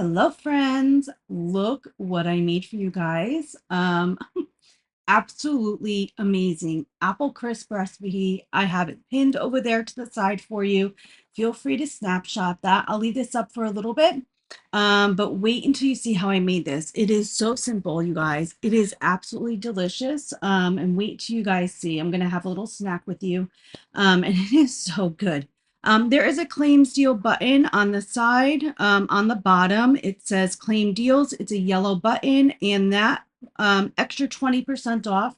Hello, friends. Look what I made for you guys. Absolutely amazing apple crisp recipe. I have it pinned over there to the side for you. Feel free to snapshot that. I'll leave this up for a little bit. But wait until you see how I made this. It is so simple, you guys. It is absolutely delicious. And wait till you guys see. I'm gonna have a little snack with you. And it is so good. There is a claims deal button on the side. On the bottom, it says claim deals. It's a yellow button, and that extra 20% off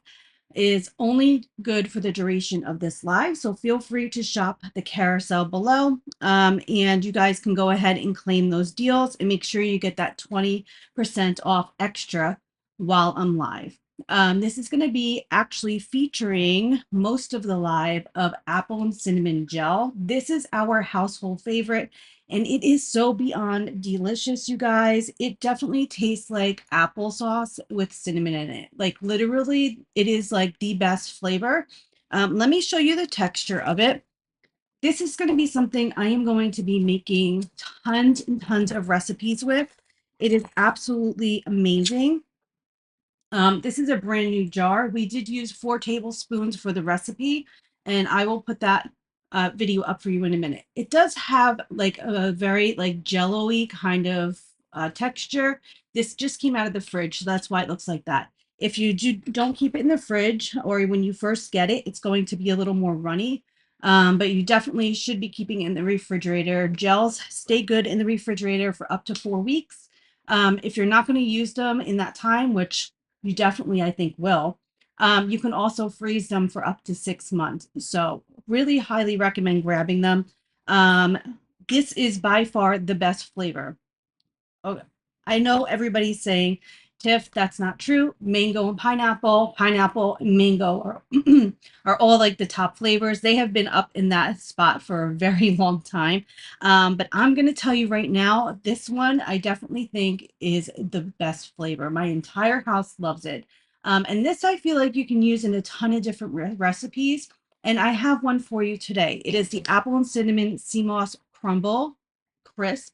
is only good for the duration of this live. So feel free to shop the carousel below. And you guys can go ahead and claim those deals and make sure you get that 20% off extra while I'm live. This is going to be actually featuring most of the live of apple and cinnamon gel. This is our household favorite, and it is so beyond delicious, you guys. It definitely tastes like applesauce with cinnamon in it. Like literally, it is like the best flavor. Let me show you the texture of it. This is going to be something I am going to be making tons and tons of recipes with. It is absolutely amazing. This is a brand new jar. We did use 4 tablespoons for the recipe, and I will put that video up for you in a minute. It does have like a very like jello-y kind of texture. This just came out of the fridge, so that's why it looks like that. If you don't keep it in the fridge or when you first get it, it's going to be a little more runny. But you definitely should be keeping it in the refrigerator. Gels stay good in the refrigerator for up to 4 weeks. If you're not going to use them in that time, which you definitely, I think, will. You can also freeze them for up to 6 months. So really highly recommend grabbing them. Um, this is by far the best flavor. Okay. I know everybody's saying, Tiff, that's not true. Mango and pineapple and mango are all like the top flavors. They have been up in that spot for a very long time. But I'm going to tell you right now, this one I definitely think is the best flavor. My entire house loves it. And this I feel like you can use in a ton of different recipes. And I have one for you today. It is the apple and cinnamon sea moss crumble crisp.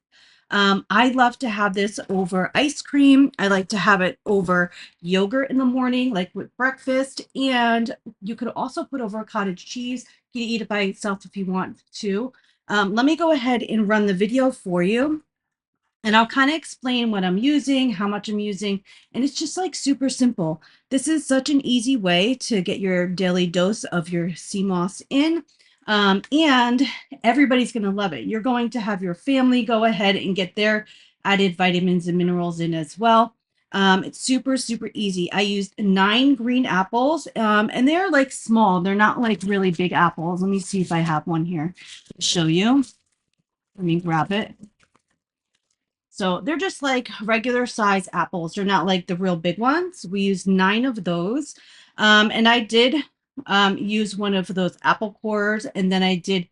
I love to have this over ice cream. I like to have it over yogurt in the morning, like with breakfast. And you could also put over cottage cheese. You can eat it by itself if you want to. Let me go ahead and run the video for you. And I'll kind of explain what I'm using, how much I'm using, and it's just like super simple. This is such an easy way to get your daily dose of your sea moss in. And everybody's going to love it. You're going to have your family go ahead and get their added vitamins and minerals in as well. It's super, super easy. I used 9 green apples, and they're like small. They're not like really big apples. Let me see if I have one here to show you. Let me grab it. So they're just like regular size apples. They're not like the real big ones. We used 9 of those. And I did use one of those apple cores, and then I did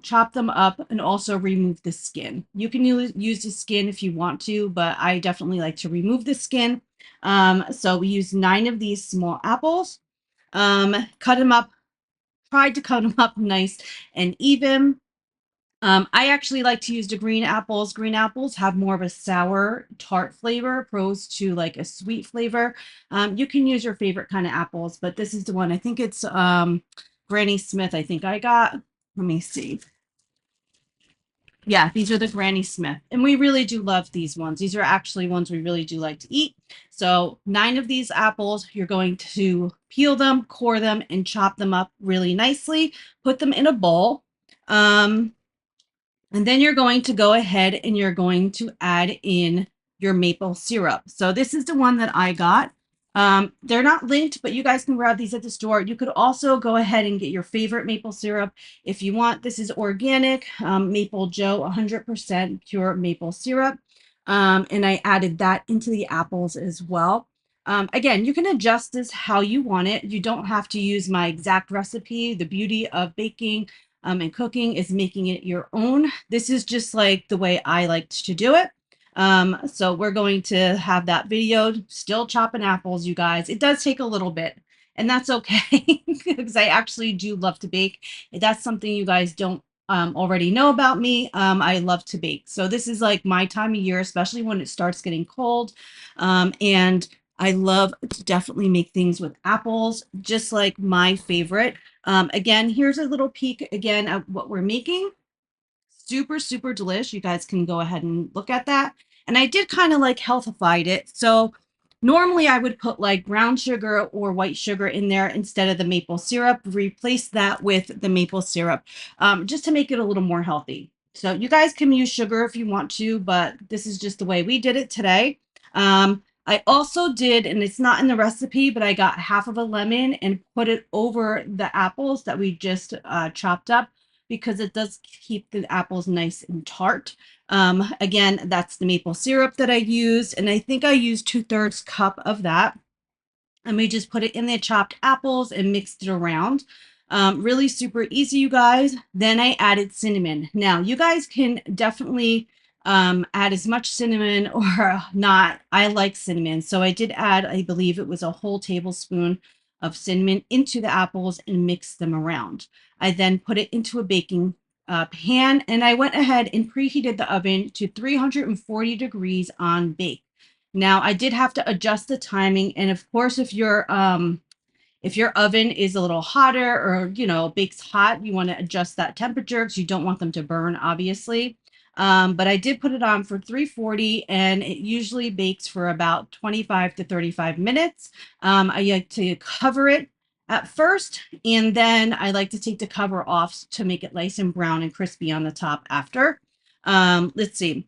chop them up and also remove the skin. You can use the skin if you want to, but I definitely like to remove the skin. So we used 9 of these small apples, cut them up, tried to cut them up nice and even. I actually like to use the green apples. Green apples have more of a sour, tart flavor opposed to like a sweet flavor. You can use your favorite kind of apples, but this is the one. I think it's Granny Smith, I think I got. Let me see. Yeah, these are the Granny Smith. And we really do love these ones. These are actually ones we really do like to eat. So 9 of these apples, you're going to peel them, core them, and chop them up really nicely. Put them in a bowl. And then you're going to go ahead and you're going to add in your maple syrup. So this is the one that I got. They're not linked, but you guys can grab these at the store. You could also go ahead and get your favorite maple syrup if you want. This is organic Maple Joe, 100% pure maple syrup. And I added that into the apples as well. Again, you can adjust this how you want it. You don't have to use my exact recipe. The beauty of baking and cooking is making it your own. This is just like the way I like to do it. So we're going to have that video, still chopping apples, you guys. It does take a little bit, and that's okay because I actually do love to bake. If that's something you guys don't already know about me, I love to bake. So this is like my time of year, especially when it starts getting cold. And I love to definitely make things with apples, just like my favorite. Again, here's a little peek again at what we're making. Super, super delish. You guys can go ahead and look at that. And I did kind of like healthified it. So normally I would put like brown sugar or white sugar in there instead of the maple syrup. Replace that with the maple syrup, just to make it a little more healthy. So you guys can use sugar if you want to, but this is just the way we did it today. I also did, and it's not in the recipe, but I got half of a lemon and put it over the apples that we just chopped up, because it does keep the apples nice and tart. Again, that's the maple syrup that I used, and I think I used 2/3 cup of that. And we just put it in the chopped apples and mixed it around. Really super easy, you guys. Then I added cinnamon. Now, you guys can definitely add as much cinnamon or not. I like cinnamon. So I did add, I believe it was a whole tablespoon of cinnamon into the apples and mix them around. I then put it into a baking pan, and I went ahead and preheated the oven to 340 degrees on bake. Now, I did have to adjust the timing, and of course, if your oven is a little hotter or, bakes hot, you want to adjust that temperature because you don't want them to burn, obviously. But I did put it on for 340, and it usually bakes for about 25 to 35 minutes. I like to cover it at first, and then I like to take the cover off to make it nice and brown and crispy on the top after. Let's see.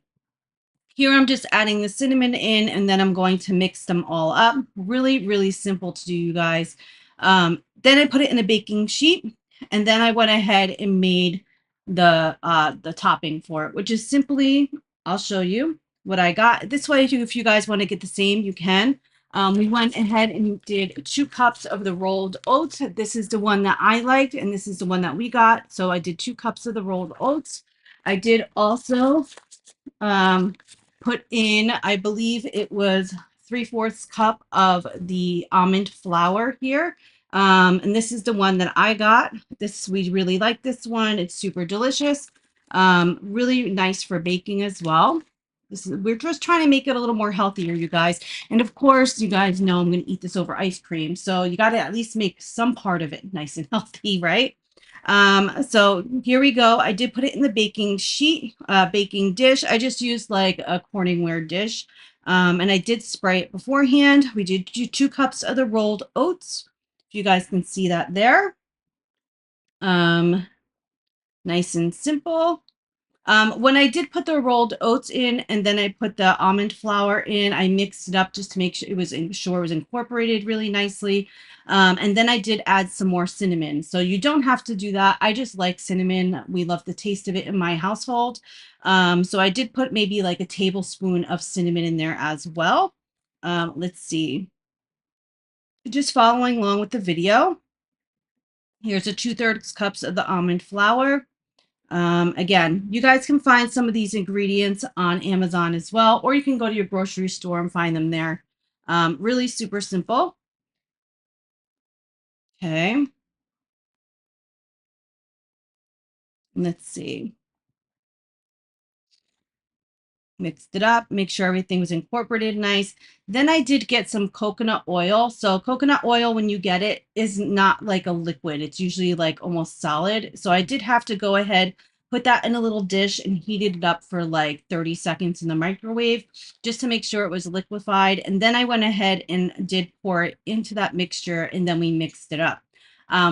Here I'm just adding the cinnamon in, and then I'm going to mix them all up. Really, really simple to do, you guys. Then I put it in a baking sheet, and then I went ahead and made the topping for it, which is simply, I'll show you what I got. This way, if you guys want to get the same, you can. We went ahead and did 2 cups of the rolled oats. This is the one that I liked, and this is the one that we got. So I did 2 cups of the rolled oats. I did also put in, I believe it was 3/4 cup of the almond flour here. And this is the one that I got. We really like this one. It's super delicious. Really nice for baking as well. We're just trying to make it a little more healthier, you guys. And of course, you guys know I'm going to eat this over ice cream. So you got to at least make some part of it nice and healthy, right? So here we go. I did put it in the baking sheet, baking dish. I just used like a Corningware dish. And I did spray it beforehand. We did do 2 cups of the rolled oats. If you guys can see that there. Nice and simple. When I did put the rolled oats in and then I put the almond flour in, I mixed it up just to make sure it was incorporated really nicely. And then I did add some more cinnamon. So you don't have to do that. I just like cinnamon. We love the taste of it in my household. So I did put maybe like a tablespoon of cinnamon in there as well. Let's see. Just following along with the video. Here's a 2/3 cups of the almond flour. Again, you guys can find some of these ingredients on Amazon as well, or you can go to your grocery store and find them there. Really super simple. Okay. Let's see. Mixed it up, make sure everything was incorporated nice. Then I did get some coconut oil. So coconut oil, when you get it, is not like a liquid. It's usually like almost solid. So I did have to go ahead, put that in a little dish and heated it up for like 30 seconds in the microwave just to make sure it was liquefied. And then I went ahead and did pour it into that mixture, and then we mixed it up.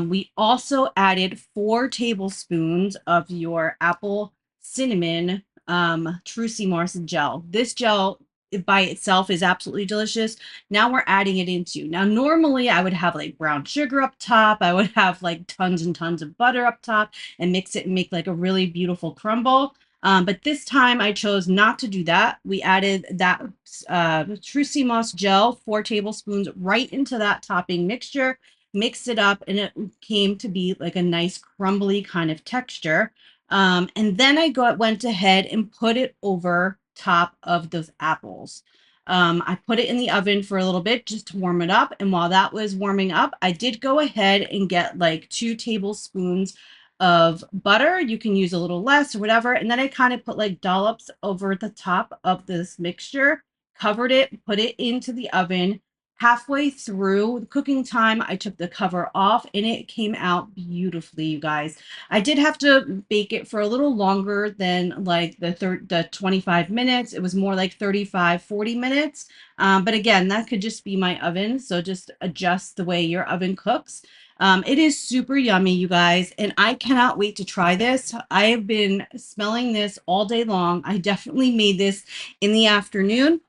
We also added 4 tablespoons of your apple cinnamon Trucy Mars gel. This gel by itself is absolutely delicious. Now we're adding it into. Now, normally I would have like brown sugar up top. I would have like tons and tons of butter up top and mix it and make like a really beautiful crumble. But this time I chose not to do that. We added that Trucy Moss gel, 4 tablespoons, right into that topping mixture, mixed it up, and it came to be like a nice crumbly kind of texture. And then I went ahead and put it over top of those apples. I put it in the oven for a little bit just to warm it up. And while that was warming up, I did go ahead and get like 2 tablespoons of butter. You can use a little less or whatever. And then I kind of put like dollops over the top of this mixture, covered it, put it into the oven. Halfway through the cooking time, I took the cover off and it came out beautifully, you guys. I did have to bake it for a little longer than like the 25 minutes. It was more like 35, 40 minutes. But again, that could just be my oven. So just adjust the way your oven cooks. It is super yummy, you guys, and I cannot wait to try this. I have been smelling this all day long. I definitely made this in the afternoon.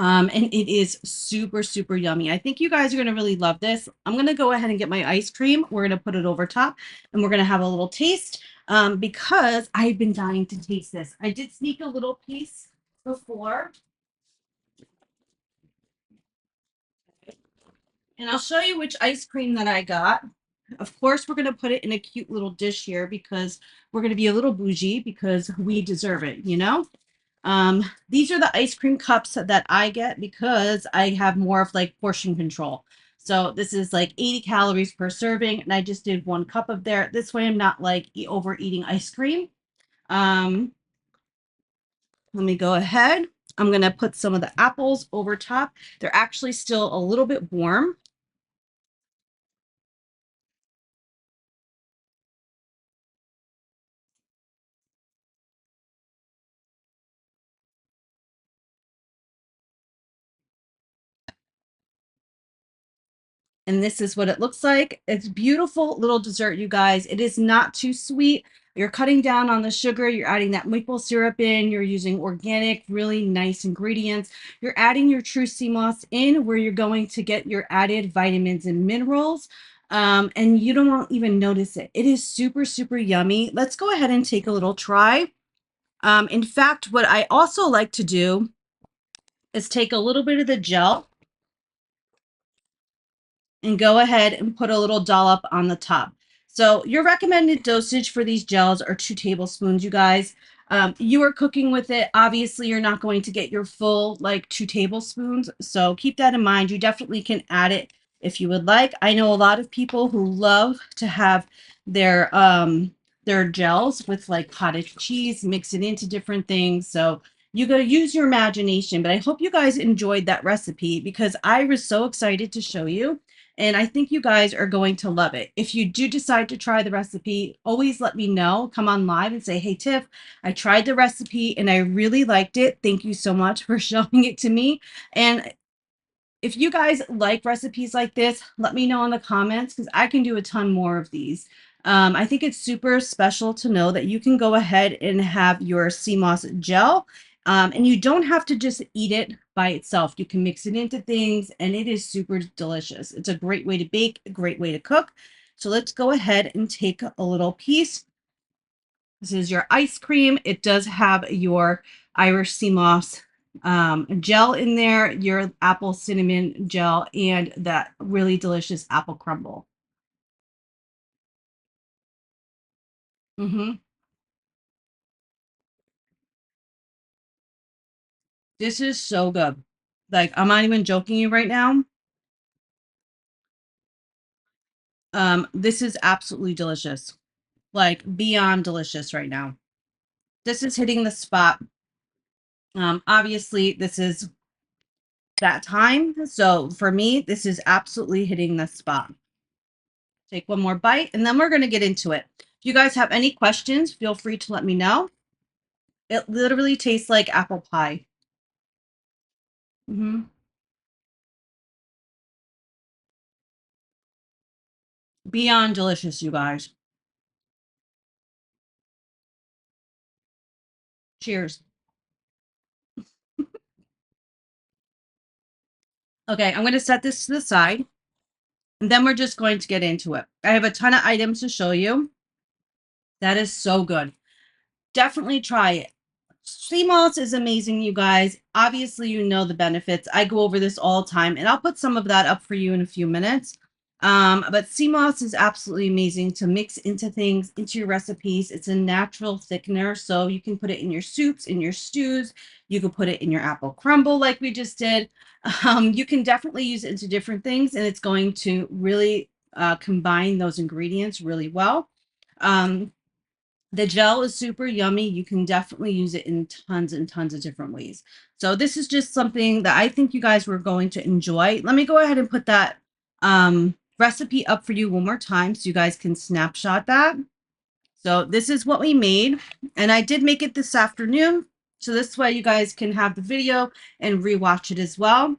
And it is super, super yummy. I think you guys are going to really love this. I'm going to go ahead and get my ice cream. We're going to put it over top and we're going to have a little taste because I've been dying to taste this. I did sneak a little piece before. And I'll show you which ice cream that I got. Of course, we're going to put it in a cute little dish here because we're going to be a little bougie because we deserve it, you know? These are the ice cream cups that I get because I have more of like portion control. So this is like 80 calories per serving, and I just did 1 cup of there. This way I'm not like overeating ice cream. Um, Let me go ahead. I'm going to put some of the apples over top. They're actually still a little bit warm. And this is what it looks like. It's beautiful little dessert, you guys. It is not too sweet. You're cutting down on the sugar. You're adding that maple syrup in. You're using organic, really nice ingredients. You're adding your true sea moss in where you're going to get your added vitamins and minerals. And you don't even notice it. It is super, super yummy. Let's go ahead and take a little try. In fact, what I also like to do is take a little bit of the gel and go ahead and put a little dollop on the top. So your recommended dosage for these gels are 2 tablespoons, you guys. You are cooking with it. Obviously, you're not going to get your full like 2 tablespoons. So keep that in mind. You definitely can add it if you would like. I know a lot of people who love to have their gels with like cottage cheese, mix it into different things. So you got to use your imagination. But I hope you guys enjoyed that recipe because I was so excited to show you. And I think you guys are going to love it. If you do decide to try the recipe, always let me know. Come on live and say, hey, Tiff, I tried the recipe and I really liked it. Thank you so much for showing it to me. And if you guys like recipes like this, let me know in the comments because I can do a ton more of these. I think it's super special to know that you can go ahead and have your sea moss gel and you don't have to just eat it by itself. You can mix it into things and it is super delicious. It's a great way to bake, a great way to cook. So let's go ahead and take a little piece. This is your ice cream. It does have your Irish sea moss gel in there, your apple cinnamon gel, and that really delicious apple crumble. Hmm. This is so good. Like, I'm not even joking you right now. This is absolutely delicious. Like, beyond delicious right now. This is hitting the spot. Obviously, this is that time. So for me, this is absolutely hitting the spot. Take one more bite, and then we're going to get into it. If you guys have any questions, feel free to let me know. It literally tastes like apple pie. Hmm. Beyond delicious, you guys. Cheers. Okay, I'm going to set this to the side, and then we're just going to get into it. I have a ton of items to show you. That is so good. Definitely try it. Sea moss is amazing, you guys. Obviously, you know the benefits. I go over this all the time, and I'll put some of that up for you in a few minutes. But sea moss is absolutely amazing to mix into things, into your recipes. It's a natural thickener, so you can put it in your soups, in your stews. You can put it in your apple crumble like we just did. You can definitely use it into different things, and it's going to really combine those ingredients really well. Um, the gel is super yummy. You can definitely use it in tons and tons of different ways. So this is just something that I think you guys were going to enjoy. Let me go ahead and put that recipe up for you one more time so you guys can snapshot that. So this is what we made, and I did make it this afternoon. So this way you guys can have the video and rewatch it as well.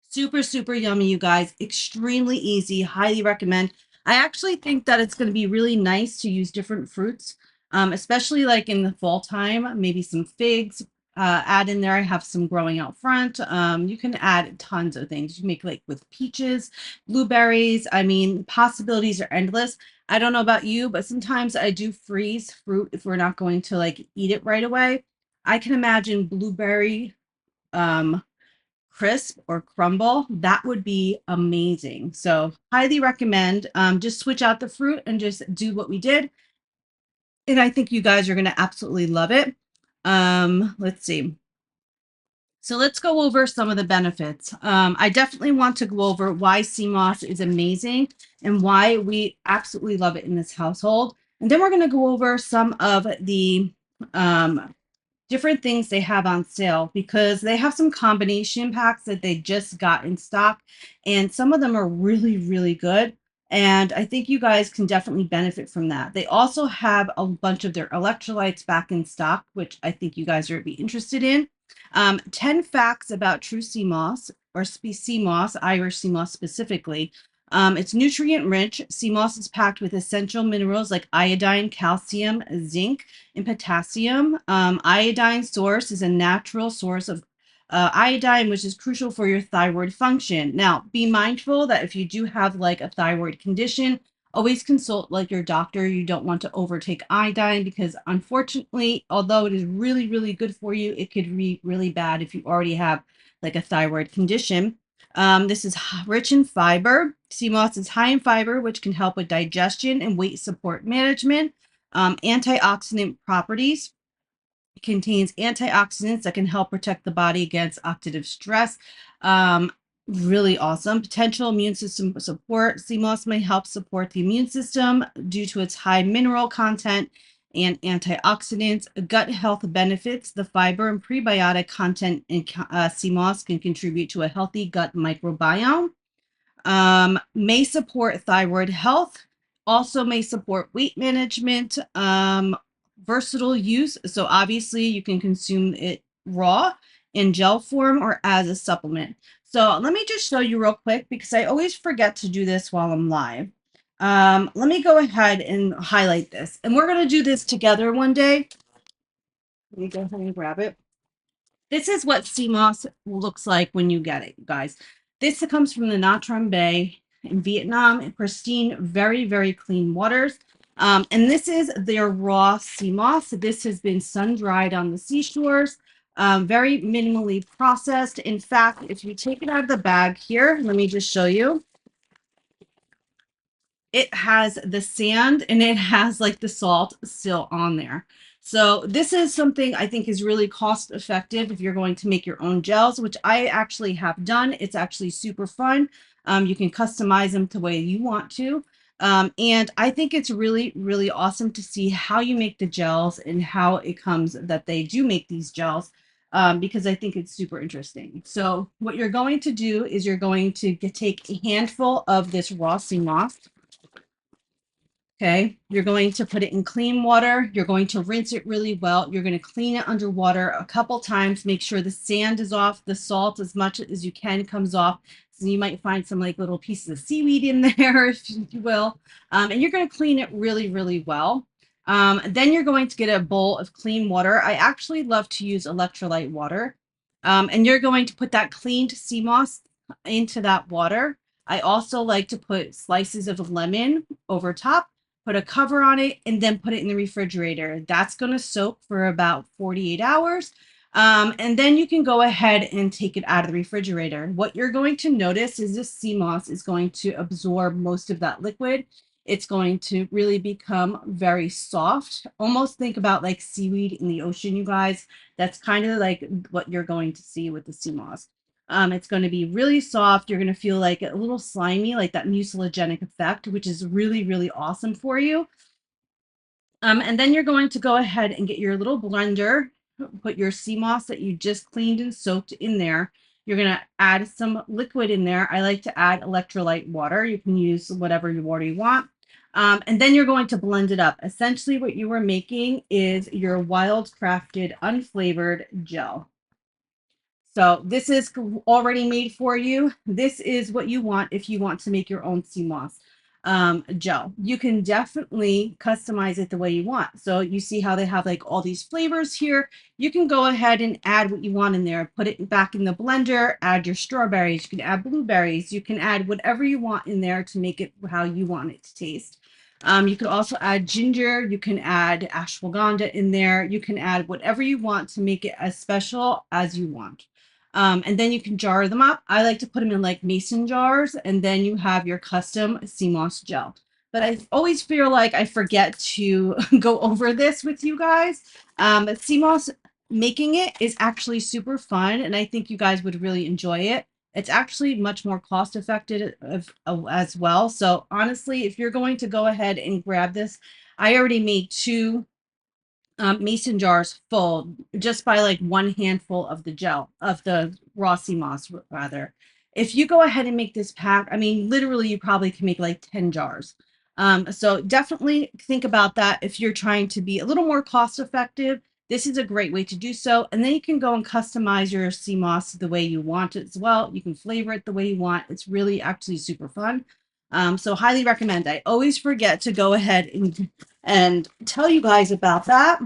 Super, super yummy, you guys. Extremely easy. Highly recommend. I actually think that it's going to be really nice to use different fruits, especially like in the fall time. Maybe some figs. Add in there. I have some growing out front. You can add tons of things. You can make like with peaches, blueberries. I mean, possibilities are endless. I don't know about you, but sometimes I do freeze fruit if we're not going to like eat it right away. I can imagine blueberry um crisp or crumble. That would be amazing. So highly recommend. Just switch out the fruit and just do what we did. And I think you guys are going to absolutely love it. Let's see. So let's go over some of the benefits. I definitely want to go over why sea moss is amazing and why we absolutely love it in this household. And then we're going to go over some of the different things they have on sale because they have some combination packs that they just got in stock, and some of them are really, really good. And I think you guys can definitely benefit from that. They also have a bunch of their electrolytes back in stock, which I think you guys are be interested in. 10 facts about true sea moss or sea moss, Irish sea moss specifically. It's nutrient rich. Sea moss is packed with essential minerals like iodine, calcium, zinc, and potassium. Iodine source is a natural source of iodine, which is crucial for your thyroid function. Now, be mindful that if you do have like a thyroid condition, always consult like your doctor. You don't want to overtake iodine because unfortunately, although it is really, really good for you, it could be really bad if you already have like a thyroid condition. This is rich in fiber. Sea moss is high in fiber, which can help with digestion and weight support management. Antioxidant properties. It contains antioxidants that can help protect the body against oxidative stress. Um, Really awesome. Potential immune system support. Sea moss may help support the immune system due to its high mineral content and antioxidants. Gut health benefits. The fiber and prebiotic content in sea moss can contribute to a healthy gut microbiome. May support thyroid health, also may support weight management, versatile use. So obviously you can consume it raw in gel form or as a supplement. So let me just show you real quick because I always forget to do this while I'm live. Let me go ahead and highlight this. And we're going to do this together one day. Let me go ahead and grab it. This is what sea moss looks like when you get it, guys. This comes from the Nha Trang Bay in Vietnam, pristine, very, very clean waters. And this is their raw sea moss. This has been sun-dried on the seashores, very minimally processed. In fact, if you take it out of the bag here, let me just show you. It has the sand and it has like the salt still on there. So this is something I think is really cost effective if you're going to make your own gels, which I actually have done. It's actually super fun. You can customize them the way you want to. And I think it's really, really awesome to see how you make the gels and how it comes that they do make these gels. Because I think it's super interesting. So what you're going to do is you're going to take a handful of this raw sea moss. Okay, you're going to put it in clean water. You're going to rinse it really well. You're going to clean it underwater a couple times. Make sure the sand is off, the salt as much as you can comes off. So you might find some like little pieces of seaweed in there, if you will. And you're going to clean it really, really well. Then you're going to get a bowl of clean water. I actually love to use electrolyte water. And you're going to put that cleaned sea moss into that water. I also like to put slices of lemon over top, put a cover on it, and then put it in the refrigerator. That's going to soak for about 48 hours. And then you can go ahead and take it out of the refrigerator. What you're going to notice is this sea moss is going to absorb most of that liquid. It's going to really become very soft. Almost think about like seaweed in the ocean, you guys. That's kind of like what you're going to see with the sea moss. It's going to be really soft. You're going to feel like a little slimy, like that mucilagenic effect, which is really, really awesome for you. And then you're going to go ahead and get your little blender, put your sea moss that you just cleaned and soaked in there. You're going to add some liquid in there. I like to add electrolyte water. You can use whatever water you want. And then you're going to blend it up. Essentially, what you are making is your wild crafted unflavored gel. So this is already made for you. This is what you want if you want to make your own sea moss gel. You can definitely customize it the way you want. So you see how they have like all these flavors here. You can go ahead and add what you want in there. Put it back in the blender, add your strawberries. You can add blueberries. You can add whatever you want in there to make it how you want it to taste. You could also add ginger. You can add ashwagandha in there. You can add whatever you want to make it as special as you want. And then you can jar them up. I like to put them in like mason jars, and then you have your custom sea moss gel. But I always feel like I forget to go over this with you guys. Sea moss, making it is actually super fun, and I think you guys would really enjoy it. It's actually much more cost effective as well. So honestly, if you're going to go ahead and grab this, I already made two mason jars full just by like one handful of the gel of the raw sea moss rather. If you go ahead and make this pack, I mean, literally you probably can make like 10 jars. So definitely think about that. If you're trying to be a little more cost effective, this is a great way to do so. And then you can go and customize your sea moss the way you want it as well. You can flavor it the way you want. It's really actually super fun. So highly recommend. I always forget to go ahead and tell you guys about that.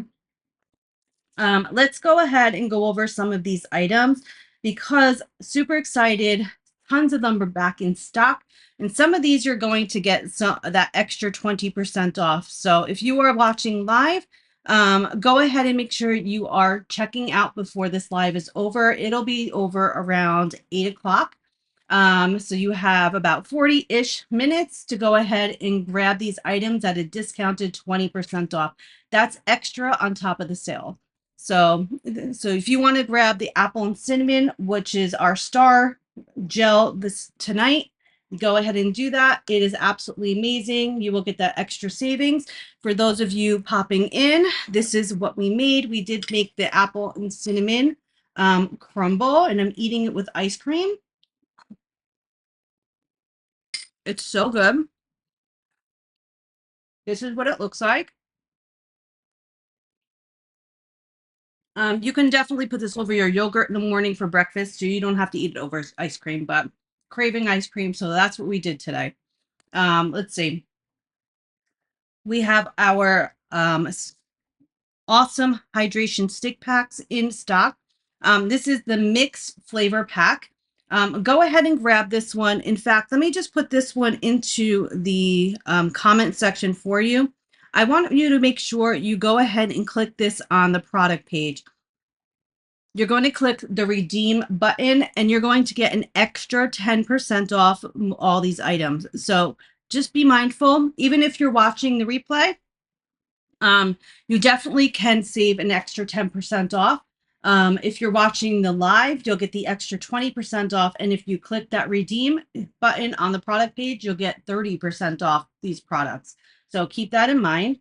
Let's go ahead and go over some of these items because super excited. Tons of them are back in stock. And some of these you're going to get some that extra 20% off. So if you are watching live, go ahead and make sure you are checking out before this live is over. It'll be over around 8 o'clock. So you have about 40-ish minutes to go ahead and grab these items at a discounted 20% off. That's extra on top of the sale. So if you want to grab the apple and cinnamon, which is our star gel this tonight, go ahead and do that. It is absolutely amazing. You will get that extra savings. For those of you popping in, this is what we made. We did make the apple and cinnamon crumble, and I'm eating it with ice cream. It's so good. This is what it looks like. You can definitely put this over your yogurt in the morning for breakfast, so you don't have to eat it over ice cream, but craving ice cream, so that's what we did today. Let's see. We have our awesome hydration stick packs in stock. This is the mix flavor pack. Go ahead and grab this one. In fact, let me just put this one into the comment section for you. I want you to make sure you go ahead and click this on the product page. You're going to click the redeem button and you're going to get an extra 10% off all these items. So just be mindful, even if you're watching the replay, you definitely can save an extra 10% off. If you're watching the live, you'll get the extra 20% off. And if you click that redeem button on the product page, you'll get 30% off these products. So keep that in mind.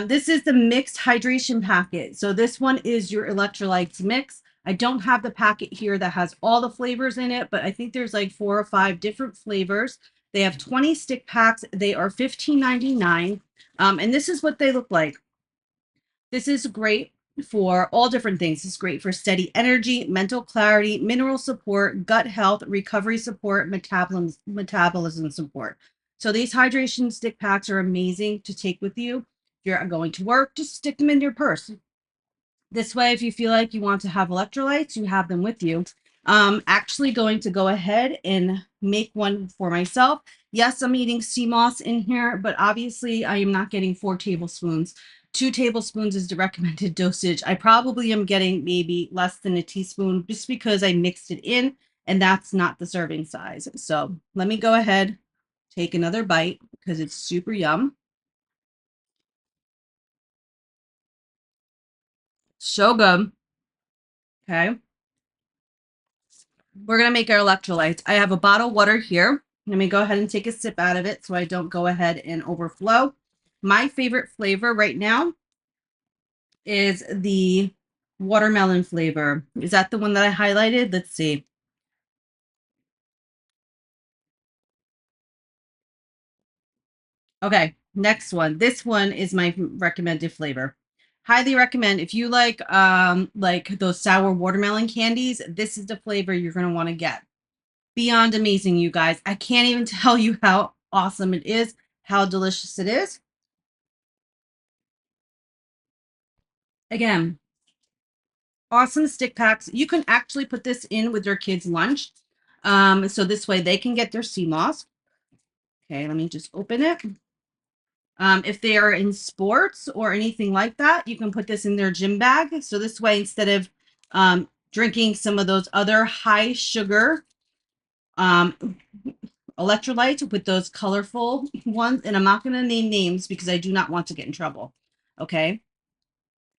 This is the mixed hydration packet. So this one is your electrolytes mix. I don't have the packet here that has all the flavors in it, but I think there's like 4 or 5 different flavors. They have 20 stick packs. They are $15.99. And this is what they look like. This is great for all different things. It's great for steady energy, mental clarity, mineral support, gut health, recovery support, metabolism support. So these hydration stick packs are amazing to take with you. If you're going to work, just stick them in your purse. This way, if you feel like you want to have electrolytes, you have them with you. Actually going to go ahead and make one for myself. Yes, I'm eating sea moss in here, but obviously I am not getting 4 tablespoons. 2 tablespoons is the recommended dosage. I probably am getting maybe less than a teaspoon just because I mixed it in, and that's not the serving size. So let me go ahead, take another bite because it's super yum. So good. Okay. We're going to make our electrolytes. I have a bottle of water here. Let me go ahead and take a sip out of it so I don't go ahead and overflow. My favorite flavor right now is the watermelon flavor. Is that the one that I highlighted? Let's see. Okay, next one. This one is my recommended flavor. Highly recommend if you like those sour watermelon candies, this is the flavor you're going to want to get. Beyond amazing, you guys. I can't even tell you how awesome it is, how delicious it is. Again, awesome stick packs. You can actually put this in with your kids' lunch. So this way they can get their sea moss. Okay, let me just open it. If they are in sports or anything like that, you can put this in their gym bag. So this way, instead of drinking some of those other high sugar um, electrolytes with those colorful ones, and I'm not going to name names because I do not want to get in trouble. Okay.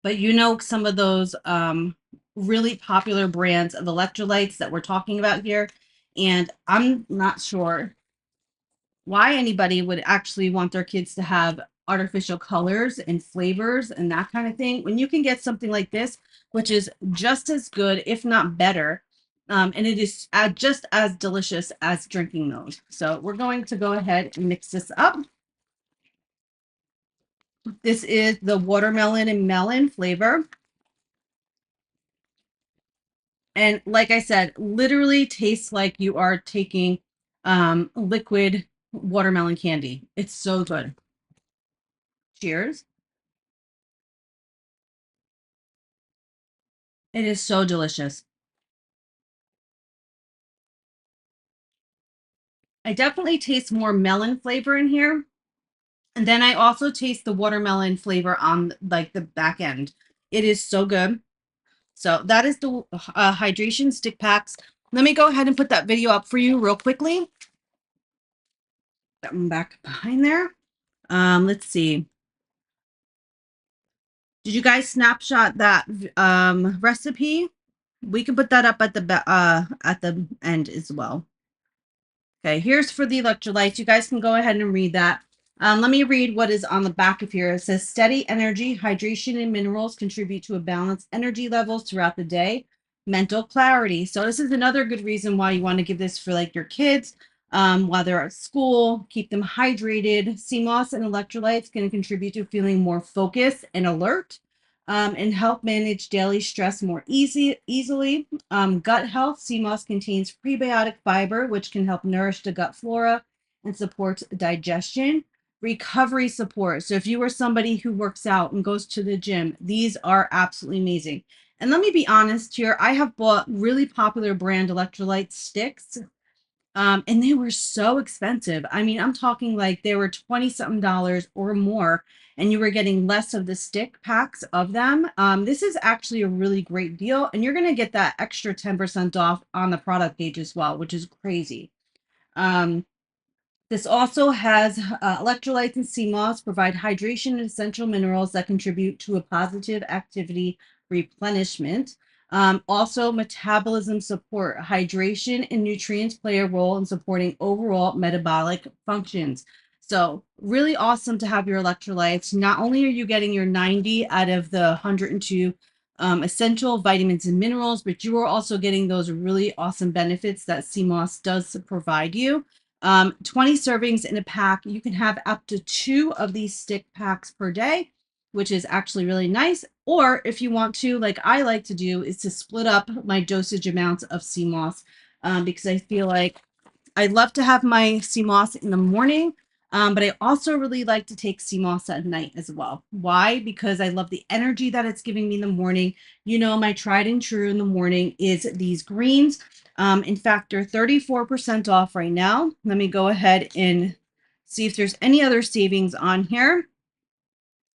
But you know, some of those really popular brands of electrolytes that we're talking about here. And I'm not sure why anybody would actually want their kids to have artificial colors and flavors and that kind of thing when you can get something like this, which is just as good, if not better. And it is just as delicious as drinking those. So we're going to go ahead and mix this up. This is the watermelon and melon flavor. And like I said, literally tastes like you are taking liquid watermelon candy. It's so good. Cheers. It is so delicious. I definitely taste more melon flavor in here. And then I also taste the watermelon flavor on like the back end. It is so good. So that is the hydration stick packs. Let me go ahead and put that video up for you real quickly. That one back behind there. Let's see. Did you guys snapshot that recipe? We can put that up at the end as well. Okay, here's for the electrolytes. You guys can go ahead and read that. Let me read what is on the back of here. It says steady energy, hydration, and minerals contribute to a balanced energy levels throughout the day. Mental clarity. So this is another good reason why you want to give this for like your kids while they're at school. Keep them hydrated. CMOS and electrolytes can contribute to feeling more focused and alert. And help manage daily stress more easily. Gut health. CMOS contains prebiotic fiber, which can help nourish the gut flora and supports digestion. Recovery support. So if you are somebody who works out and goes to the gym, these are absolutely amazing. And let me be honest here, I have bought really popular brand electrolyte sticks and they were so expensive. I mean, I'm talking like they were 20 something dollars or more, and you were getting less of the stick packs of them. This is actually a really great deal, and you're going to get that extra 10% off on the product page as well, which is crazy. Um, this also has electrolytes and sea moss provide hydration and essential minerals that contribute to a positive activity replenishment. Also, metabolism support. Hydration and nutrients play a role in supporting overall metabolic functions. So, really awesome to have your electrolytes. Not only are you getting your 90 out of the 102 essential vitamins and minerals, but you are also getting those really awesome benefits that CMOS does provide you. 20 servings in a pack. You can have up to 2 of these stick packs per day, which is actually really nice. Or if you want to, like I like to do, is to split up my dosage amounts of CMOS because I feel like I love to have my CMOS in the morning, but I also really like to take CMOS at night as well. Why? Because I love the energy that it's giving me in the morning. You know, my tried and true in the morning is these greens. In fact, they're 34% off right now. Let me go ahead and see if there's any other savings on here.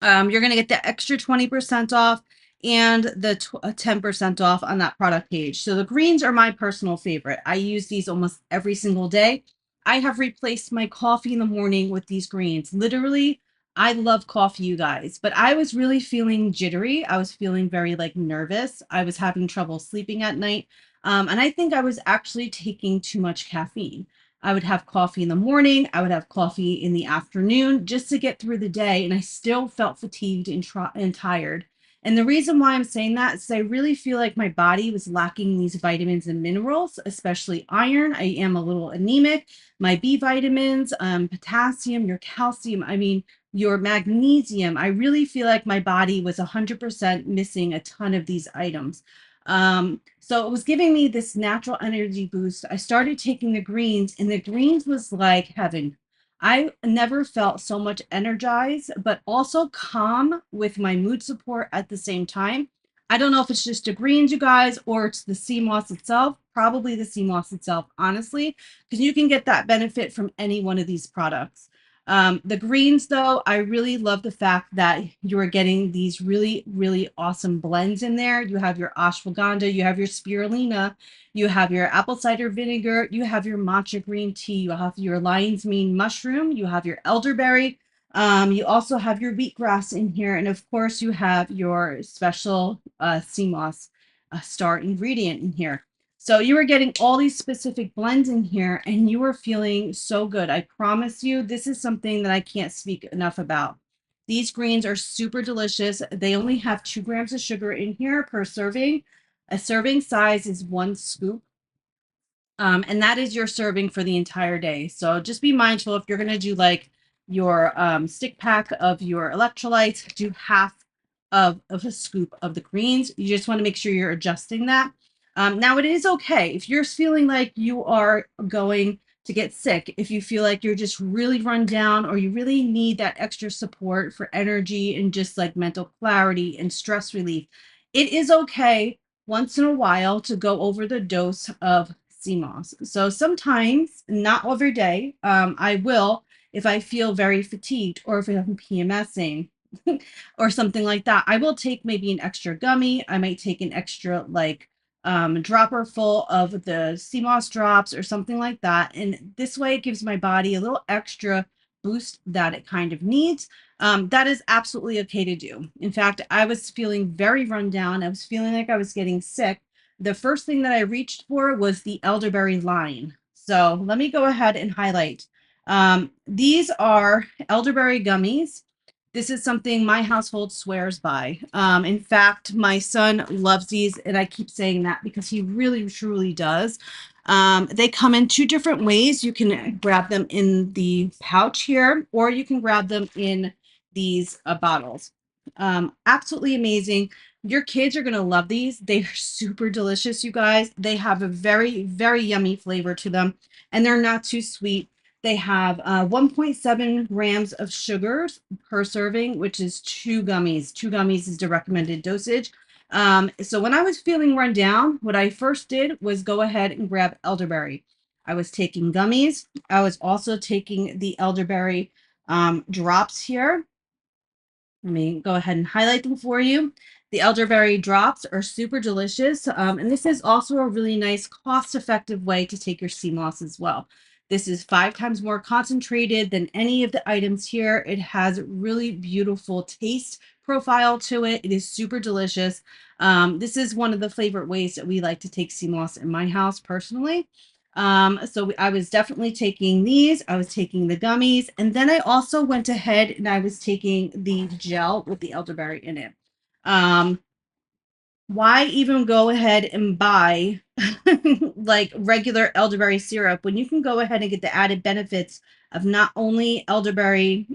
You're going to get the extra 20% off and the 10% off on that product page. So the greens are my personal favorite. I use these almost every single day. I have replaced my coffee in the morning with these greens. Literally, I love coffee, you guys, but I was really feeling jittery. I was feeling very like nervous. I was having trouble sleeping at night. And I think I was actually taking too much caffeine. I would have coffee in the morning. I would have coffee in the afternoon just to get through the day. And I still felt fatigued and tired. And the reason why I'm saying that is I really feel like my body was lacking these vitamins and minerals, especially iron. I am a little anemic. My B vitamins, potassium, your calcium, I mean, your magnesium. I really feel like my body was 100% missing a ton of these items. So it was giving me this natural energy boost. I started taking the greens, and the greens was like heaven. I never felt so much energized, but also calm with my mood support at the same time. I don't know if it's just the greens, you guys, or it's the sea moss itself. Probably the sea moss itself, honestly, because you can get that benefit from any one of these products. The greens, though, I really love the fact that you are getting these really, really awesome blends in there. You have your ashwagandha, you have your spirulina, you have your apple cider vinegar, you have your matcha green tea, you have your lion's mane mushroom, you have your elderberry. You also have your wheatgrass in here, and of course, you have your special sea moss star ingredient in here. So you were getting all these specific blends in here and you were feeling so good. I promise you, this is something that I can't speak enough about. These greens are super delicious. They only have 2 grams of sugar in here per serving. A serving size is 1 scoop. And that is your serving for the entire day. So just be mindful if you're going to do like your stick pack of your electrolytes, do half of a scoop of the greens. You just want to make sure you're adjusting that. Now, it is okay if you're feeling like you are going to get sick, if you feel like you're just really run down or you really need that extra support for energy and just like mental clarity and stress relief. It is okay once in a while to go over the dose of CMOS. So sometimes, not every day, I will if I feel very fatigued or if I'm PMSing or something like that. I will take maybe an extra gummy. I might take an extra like dropper full of the CMOS drops or something like that. And this way it gives my body a little extra boost that it kind of needs. That is absolutely okay to do. In fact, I was feeling very run down. I was feeling like I was getting sick. The first thing that I reached for was the elderberry line. So let me go ahead and highlight. These are elderberry gummies. This is something my household swears by. In fact, my son loves these, and I keep saying that because he really, truly does. They come in 2 different ways. You can grab them in the pouch here, or you can grab them in these bottles. Absolutely amazing. Your kids are going to love these. They are super delicious, you guys. They have a very, very yummy flavor to them, and they're not too sweet. They have 1.7 grams of sugars per serving, which is 2 gummies. 2 gummies is the recommended dosage. So when I was feeling run down, what I first did was go ahead and grab elderberry. I was taking gummies. I was also taking the elderberry drops here. Let me go ahead and highlight them for you. The elderberry drops are super delicious. And this is also a really nice cost-effective way to take your sea moss as well. This is 5 times more concentrated than any of the items here. It has really beautiful taste profile to it. It is super delicious. This is one of the favorite ways that we like to take sea moss in my house personally. So I was definitely taking these. I was taking the gummies, and then I also went ahead and I was taking the gel with the elderberry in it. Um, why even go ahead and buy like regular elderberry syrup when you can go ahead and get the added benefits of not only elderberry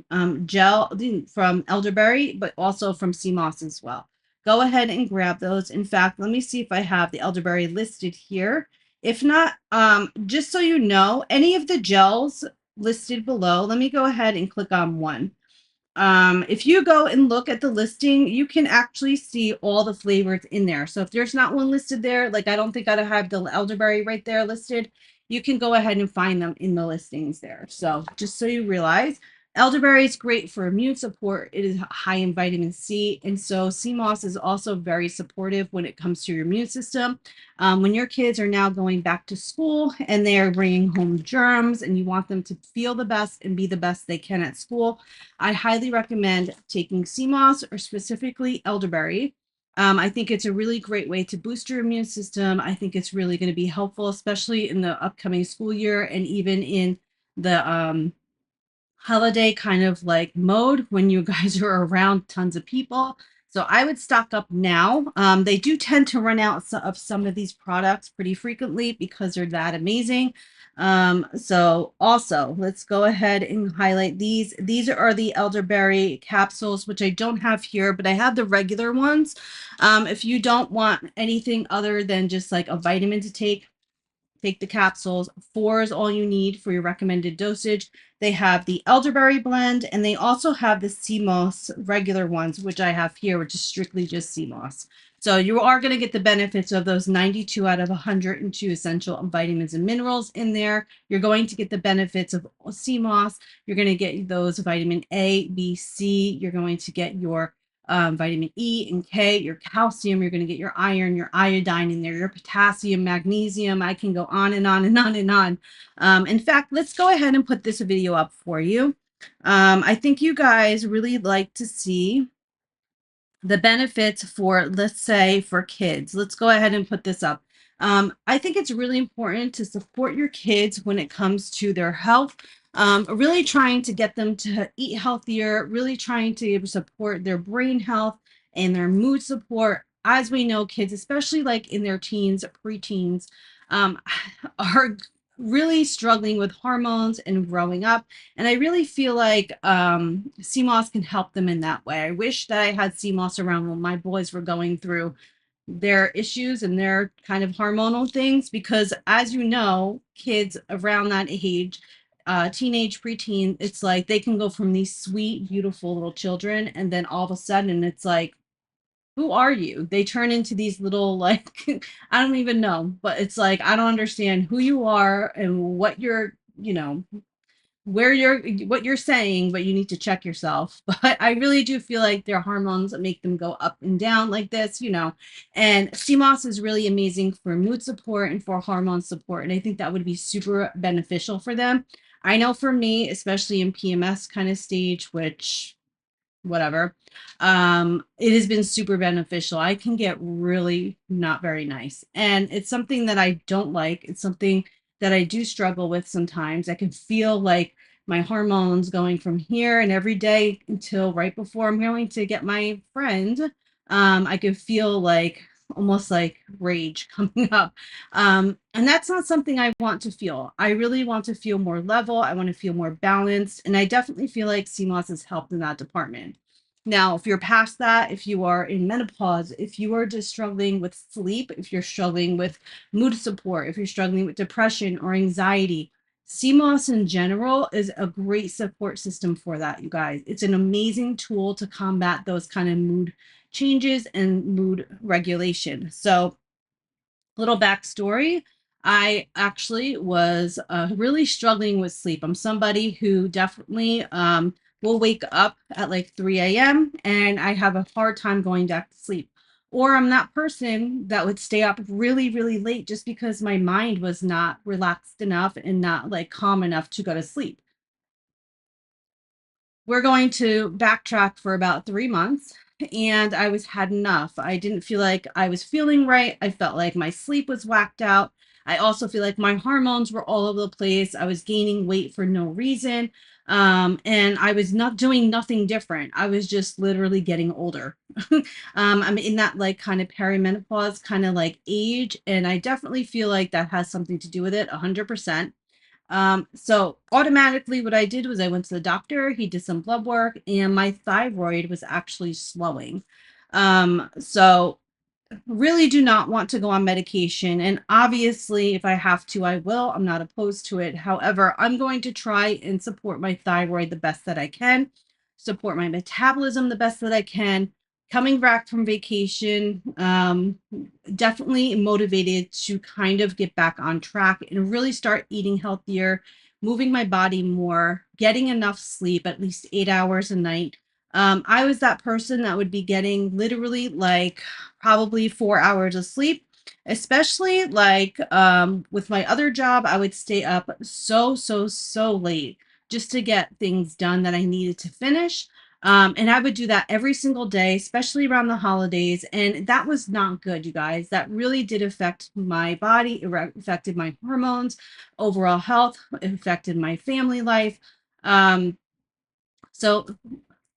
gel from elderberry, but also from sea moss as well. Go ahead and grab those. In fact, let me see if I have the elderberry listed here. If not, just so you know, any of the gels listed below, let me go ahead and click on one. If you go and look at the listing, you can actually see all the flavors in there. So if there's not one listed there, like I don't think I'd have the elderberry right there listed, you can go ahead and find them in the listings there. So just so you realize, elderberry is great for immune support. It is high in vitamin C. And so sea moss is also very supportive when it comes to your immune system. When your kids are now going back to school and they are bringing home germs and you want them to feel the best and be the best they can at school, I highly recommend taking sea moss or specifically elderberry. I think it's a really great way to boost your immune system. I think it's really going to be helpful, especially in the upcoming school year and even in the holiday kind of like mode when you guys are around tons of people. So I would stock up now. They do tend to run out of some of these products pretty frequently because they're that amazing. So also let's go ahead and highlight these. These are the elderberry capsules, which I don't have here, but I have the regular ones. If you don't want anything other than just like a vitamin to take the capsules. 4 is all you need for your recommended dosage. They have the elderberry blend, and they also have the sea moss regular ones, which I have here, which is strictly just sea moss. So you are going to get the benefits of those 92 out of 102 essential vitamins and minerals in there. You're going to get the benefits of sea moss. You're going to get those vitamin A, B, C. You're going to get your vitamin E and K, your calcium, you're going to get your iron, your iodine in there, your potassium, magnesium. I can go on and on and on and on. In fact, let's go ahead and put this video up for you. I think you guys really like to see the benefits for, let's say, for kids. Let's go ahead and put this up. I think it's really important to support your kids when it comes to their health. Really trying to get them to eat healthier, really trying to support their brain health and their mood support. As we know, kids, especially like in their teens, preteens, um, are really struggling with hormones and growing up. And I really feel like CMOS can help them in that way. I wish that I had CMOS around when my boys were going through their issues and their kind of hormonal things, because as you know, kids around that age, teenage, preteen, it's like they can go from these sweet, beautiful little children, and then all of a sudden it's like, who are you? They turn into these little like I don't even know, but it's like I don't understand who you are and what you're, where you're what you're saying, but you need to check yourself. But I really do feel like their hormones make them go up and down like this. And CMOS is really amazing for mood support and for hormone support. And I think that would be super beneficial for them. I know for me, especially in PMS kind of stage, which whatever, it has been super beneficial. I can get really not very nice, and it's something that I don't like. It's something that I do struggle with sometimes. I can feel like my hormones going from here and every day until right before I'm going to get my friend. I could feel like almost like rage coming up. And that's not something I want to feel. I really want to feel more level. I want to feel more balanced. And I definitely feel like CMOS has helped in that department. Now, if you're past that, if you are in menopause, if you are just struggling with sleep, if you're struggling with mood support, if you're struggling with depression or anxiety, CMOS in general is a great support system for that, you guys. It's an amazing tool to combat those kind of mood changes and mood regulation. So, little backstory. I actually was really struggling with sleep. I'm somebody who definitely will wake up at like 3 a.m. and I have a hard time going back to sleep. Or I'm that person that would stay up really, really late just because my mind was not relaxed enough and not like calm enough to go to sleep. We're going to backtrack for about 3 months, and I was had enough. I didn't feel like I was feeling right. I felt like my sleep was whacked out. I also feel like my hormones were all over the place. I was gaining weight for no reason. And I was not doing nothing different. I was just literally getting older. I'm in that like kind of perimenopause kind of like age, and I definitely feel like that has something to do with it 100%. So automatically what I did was I went to the doctor, he did some blood work, and my thyroid was actually slowing. So really do not want to go on medication. And obviously, if I have to, I will. I'm not opposed to it. However, I'm going to try and support my thyroid the best that I can, support my metabolism the best that I can. Coming back from vacation, definitely motivated to kind of get back on track and really start eating healthier, moving my body more, getting enough sleep, at least 8 hours a night. I was that person that would be getting literally like probably 4 hours of sleep, especially like with my other job. I would stay up so late just to get things done that I needed to finish. And I would do that every single day, especially around the holidays. And that was not good, you guys. That really did affect my body. Affected my hormones, overall health, it affected my family life. Um, so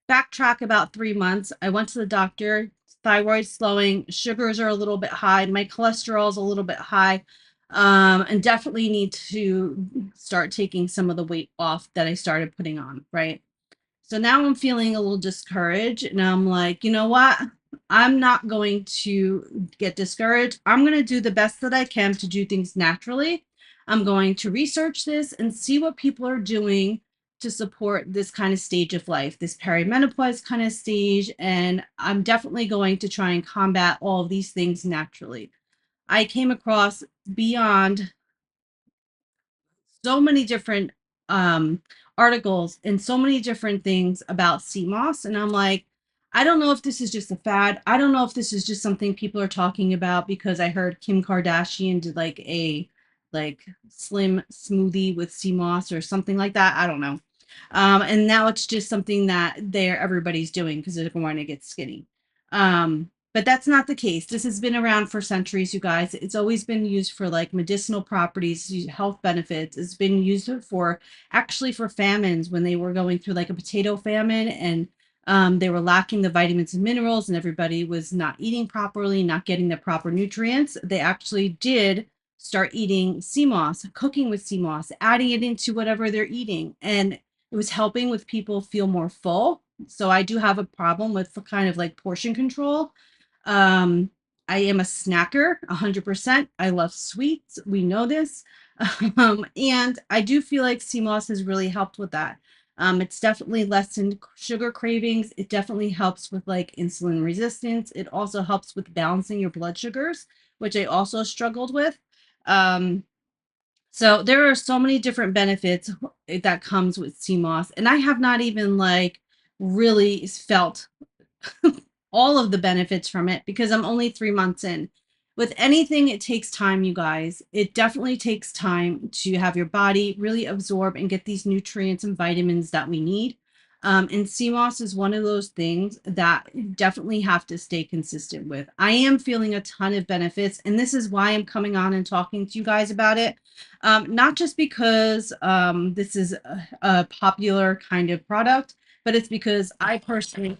backtrack about 3 months. I went to the doctor, thyroid slowing, sugars are a little bit high, my cholesterol is a little bit high. And definitely need to start taking some of the weight off that I started putting on, right? So now I'm feeling a little discouraged, and I'm like, you know what? I'm not going to get discouraged. I'm going to do the best that I can to do things naturally. I'm going to research this and see what people are doing to support this kind of stage of life, this perimenopause kind of stage. And I'm definitely going to try and combat all of these things naturally. I came across beyond so many different um articles and so many different things about sea moss, and I'm like, I don't know if this is just a fad. I don't know if this is just something people are talking about because I heard Kim Kardashian did like a like slim smoothie with sea moss or something like that. I don't know. And now it's just something that everybody's doing because they're going to get skinny. But that's not the case. This has been around for centuries, you guys. It's always been used for like medicinal properties, health benefits. It's been used for actually for famines when they were going through like a potato famine, and they were lacking the vitamins and minerals and everybody was not eating properly, not getting the proper nutrients. They actually did start eating sea moss, cooking with sea moss, adding it into whatever they're eating. And it was helping with people feel more full. So I do have a problem with the kind of like portion control. um, I am a snacker 100%. I love sweets. We know this. And I do feel like CMOS has really helped with that. It's definitely lessened sugar cravings. It definitely helps with like insulin resistance. It also helps with balancing your blood sugars, which I also struggled with. Um, so there are so many different benefits that comes with CMOS, and I have not even like really felt all of the benefits from it because I'm only 3 months in. With anything, it takes time, you guys. It definitely takes time to have your body really absorb and get these nutrients and vitamins that we need. And CMOS is one of those things that you definitely have to stay consistent with. I am feeling a ton of benefits, and this is why I'm coming on and talking to you guys about it. Not just because this is a popular kind of product, but it's because I personally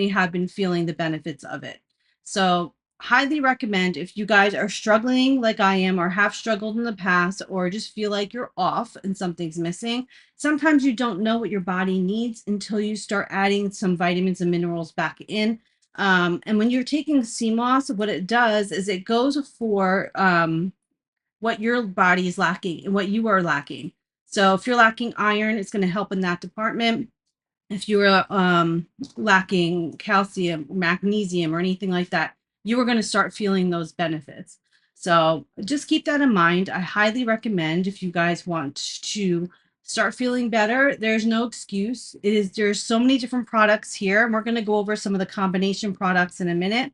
have been feeling the benefits of it. So, highly recommend if you guys are struggling like I am, or have struggled in the past, or just feel like you're off and something's missing. Sometimes you don't know what your body needs until you start adding some vitamins and minerals back in. And when you're taking CMOS, what it does is it goes for what your body is lacking and what you are lacking. So, if you're lacking iron, it's going to help in that department. If you were lacking calcium, magnesium, or anything like that, you were going to start feeling those benefits. So just keep that in mind. I highly recommend if you guys want to start feeling better. There's no excuse. There's so many different products here, and we're going to go over some of the combination products in a minute.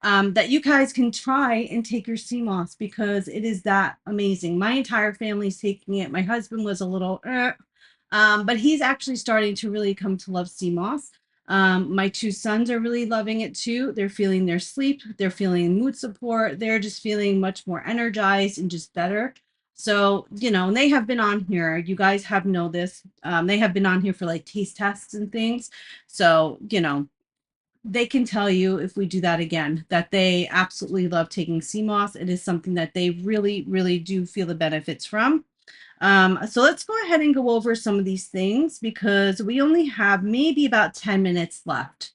That you guys can try and take your CMOS because it is that amazing. My entire family's taking it. My husband was a little, but he's actually starting to really come to love CMOS. My two sons are really loving it too. They're feeling their sleep, they're feeling mood support, they're just feeling much more energized and just better. So, and they have been on here. You guys have know this. They have been on here for like taste tests and things. So, they can tell you if we do that again that they absolutely love taking CMOS. It is something that they really, really do feel the benefits from. So let's go ahead and go over some of these things because we only have maybe about 10 minutes left.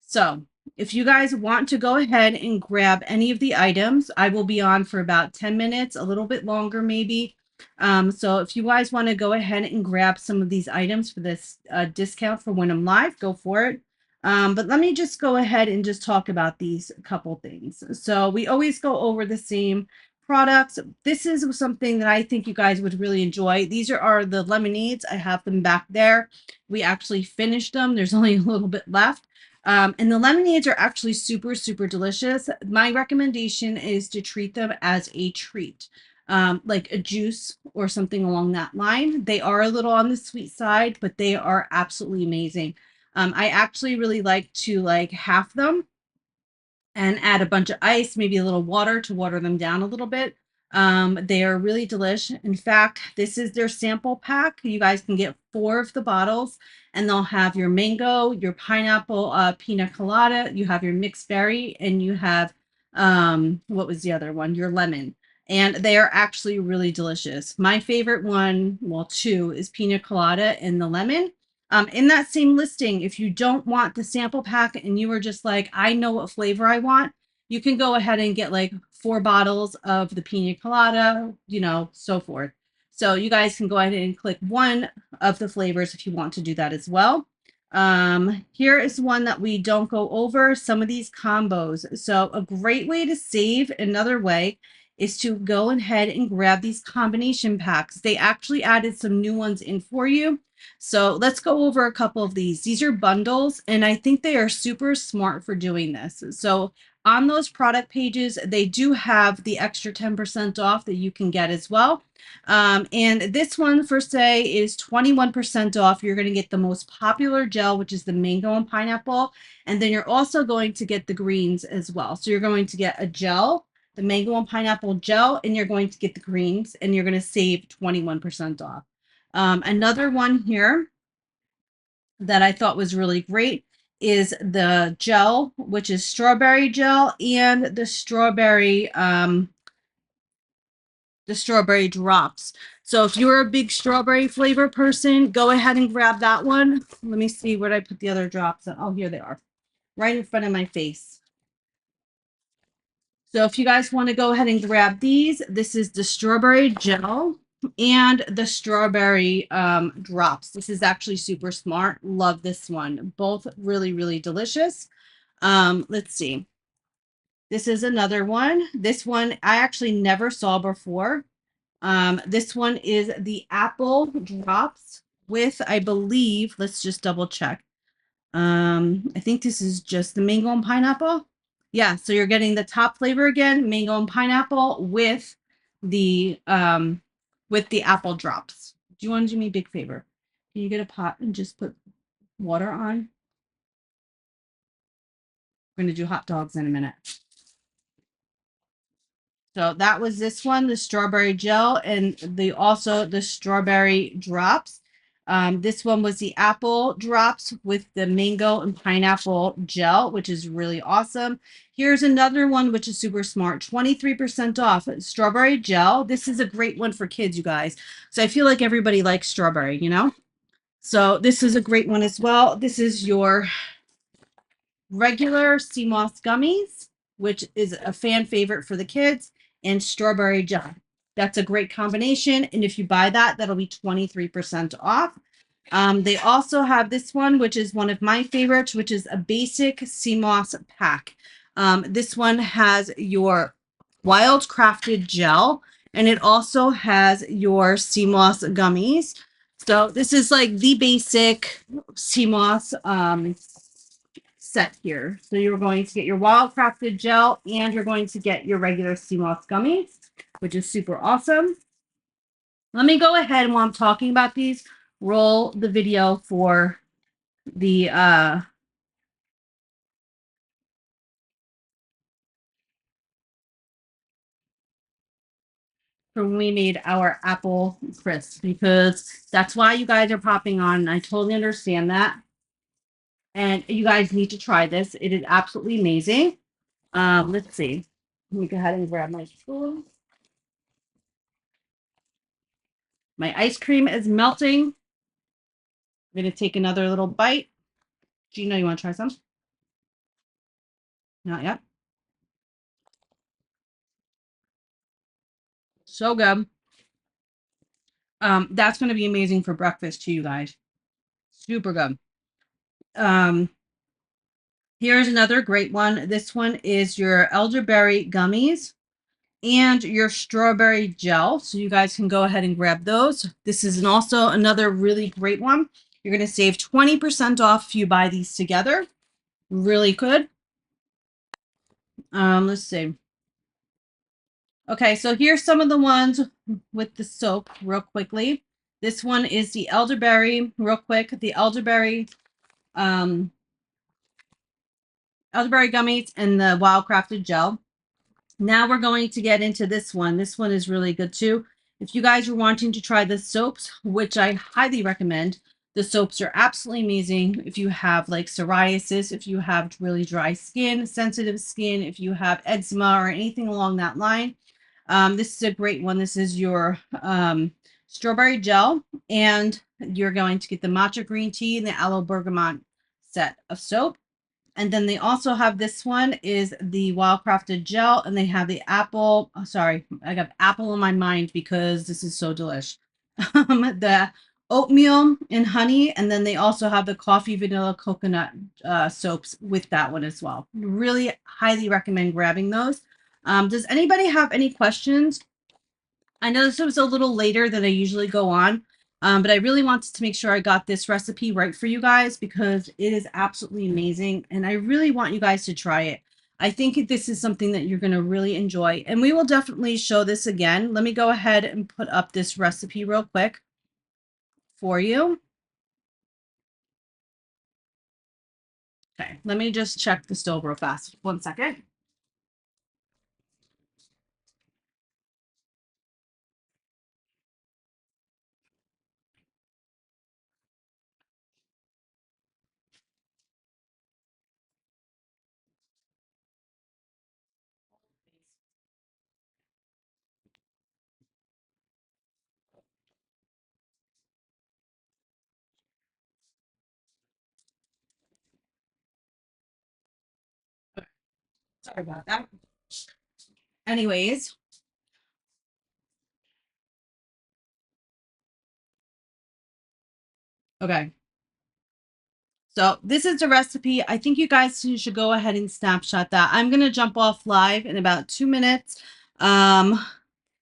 So if you guys want to go ahead and grab any of the items, I will be on for about 10 minutes, a little bit longer maybe. So if you guys want to go ahead and grab some of these items for this discount for when I'm live, go for it. But let me just go ahead and just talk about these couple things. So we always go over the same products. This is something that I think you guys would really enjoy. These are the lemonades. I have them back there. We actually finished them. There's only a little bit left. And the lemonades are actually super, super delicious. My recommendation is to treat them as a treat. like a juice or something along that line. They are a little on the sweet side, but they are absolutely amazing. I actually really like to like half them and add a bunch of ice, maybe a little water to water them down a little bit. They are really delicious. In fact, this is their sample pack. You guys can get 4 of the bottles, and they'll have your mango, your pineapple, pina colada, you have your mixed berry, and you have what was the other one? Your lemon. And they are actually really delicious. My favorite one, well, 2, is pina colada and the lemon. In that same listing, if you don't want the sample pack and you were just like, I know what flavor I want, you can go ahead and get like 4 bottles of the pina colada, you know, so forth. So you guys can go ahead and click one of the flavors if you want to do that as well. Here is one that we don't go over, some of these combos. So a great way to save, another way, is to go ahead and grab these combination packs. They actually added some new ones in for you. So let's go over a couple of these. These are bundles, and I think they are super smart for doing this. So on those product pages, they do have the extra 10% off that you can get as well. And this one for say is 21% off. You're going to get the most popular gel, which is the mango and pineapple. And then you're also going to get the greens as well. So you're going to get a gel, the mango and pineapple gel, and you're going to get the greens, and you're going to save 21% off. Another one here that I thought was really great is the gel, which is strawberry gel, and the strawberry drops. So if you're a big strawberry flavor person, go ahead and grab that one. Let me see where did I put the other drops. Oh, here they are, right in front of my face. So if you guys want to go ahead and grab these, this is the strawberry gel and the strawberry drops. This is actually super smart. Love this one. Both really, really delicious. Let's see. This is another one. This one I actually never saw before. This one is the apple drops with, I believe, let's just double check. I think this is just the mango and pineapple. Yeah, so you're getting the top flavor again, mango and pineapple with the apple drops. Do you want to do me a big favor? Can you get a pot and just put water on? We're gonna do hot dogs in a minute. So that was this one, the strawberry gel, and the strawberry drops. This one was the apple drops with the mango and pineapple gel, which is really awesome. Here's another one, which is super smart, 23% off strawberry gel. This is a great one for kids, you guys. So I feel like everybody likes strawberry, you know? So this is a great one as well. This is your regular sea moss gummies, which is a fan favorite for the kids, and strawberry gel. That's a great combination. And if you buy that, that'll be 23% off. They also have this one, which is one of my favorites, which is a basic sea moss pack. This one has your wild crafted gel, and it also has your sea moss gummies. So this is like the basic sea moss set here. So you're going to get your wild crafted gel, and you're going to get your regular sea moss gummies, which is super awesome. Let me go ahead, while I'm talking about these, roll the video for the for when we made our apple crisp, because that's why you guys are popping on. I totally understand that. And you guys need to try this. It is absolutely amazing. Let's see. Let me go ahead and grab my spoon. My ice cream is melting. I'm going to take another little bite. Gina, you want to try some? Not yet. So good. That's going to be amazing for breakfast to you guys. Super good. Here's another great one. This one is your elderberry gummies and your strawberry gel. So you guys can go ahead and grab those. This is also another really great one. You're going to save 20% off if you buy these together. Really good. Let's see. Okay, so here's some of the ones with the soap real quickly. This one is the elderberry, real quick. The um, elderberry gummies and the wild crafted gel. Now we're going to get into this one. This one is really good too. If you guys are wanting to try the soaps, which I highly recommend, the soaps are absolutely amazing. If you have like psoriasis, if you have really dry skin, sensitive skin, if you have eczema or anything along that line, this is a great one. This is your strawberry gel, and you're going to get the matcha green tea and the aloe bergamot set of soap. And then they also have this one is the Wildcrafted gel, and they have the apple. Oh, sorry, I got apple in my mind because this is so delish. The oatmeal and honey, and then they also have the coffee vanilla coconut soaps with that one as well. Really highly recommend grabbing those. Does anybody have any questions? I know this was a little later than I usually go on, but I really wanted to make sure I got this recipe right for you guys because it is absolutely amazing. And I really want you guys to try it. I think this is something that you're going to really enjoy. And we will definitely show this again. Let me go ahead and put up this recipe real quick for you. Okay, let me just check the stove real fast. 1 second. Sorry about that. Anyways, okay. So this is the recipe. I think you guys should go ahead and snapshot that. I'm going to jump off live in about 2 minutes.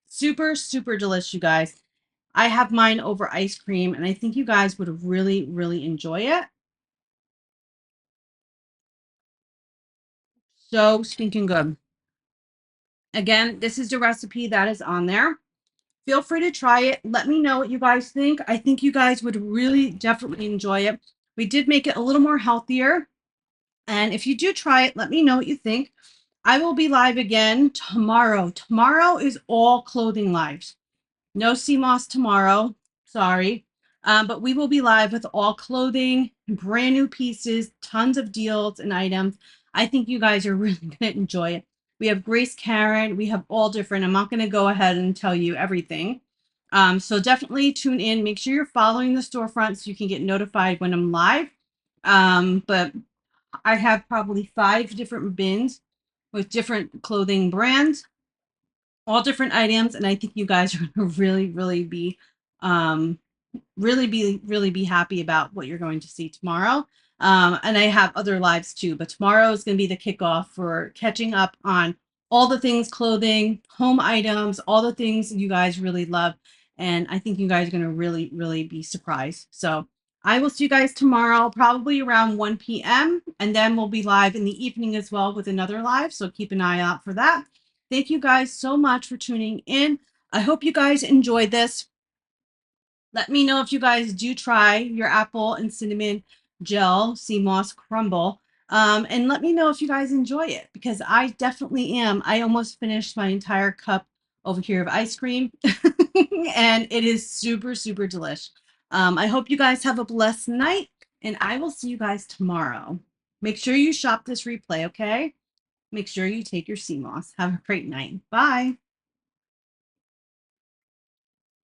Super, super delicious, you guys. I have mine over ice cream, and I think you guys would really, really enjoy it. So stinking good. Again, this is the recipe that is on there. Feel free to try it. Let me know what you guys think. I think you guys would really definitely enjoy it. We did make it a little more healthier. And if you do try it, let me know what you think. I will be live again tomorrow. Tomorrow is all clothing lives. No CMOS tomorrow. Sorry. But we will be live with all clothing, brand new pieces, tons of deals and items. I think you guys are really going to enjoy it. We have Grace Karen. We have all different. I'm not going to go ahead and tell you everything. So definitely tune in. Make sure you're following the storefront so you can get notified when I'm live. But I have probably 5 different bins with different clothing brands, all different items, and I think you guys are going to really be um really be happy about what you're going to see tomorrow. And I have other lives too, but tomorrow is going to be the kickoff for catching up on all the things clothing, home items, all the things you guys really love. And I think you guys are going to really be surprised. So I will see you guys tomorrow, probably around 1 p.m. And then we'll be live in the evening as well with another live. So keep an eye out for that. Thank you guys so much for tuning in. I hope you guys enjoyed this. Let me know if you guys do try your apple and cinnamon gel sea moss crumble. And let me know if you guys enjoy it because I definitely am. I almost finished my entire cup over here of ice cream and it is super delish. I hope you guys have a blessed night and I will see you guys tomorrow. Make sure you shop this replay, okay? Make sure you take your sea moss. Have a great night. Bye.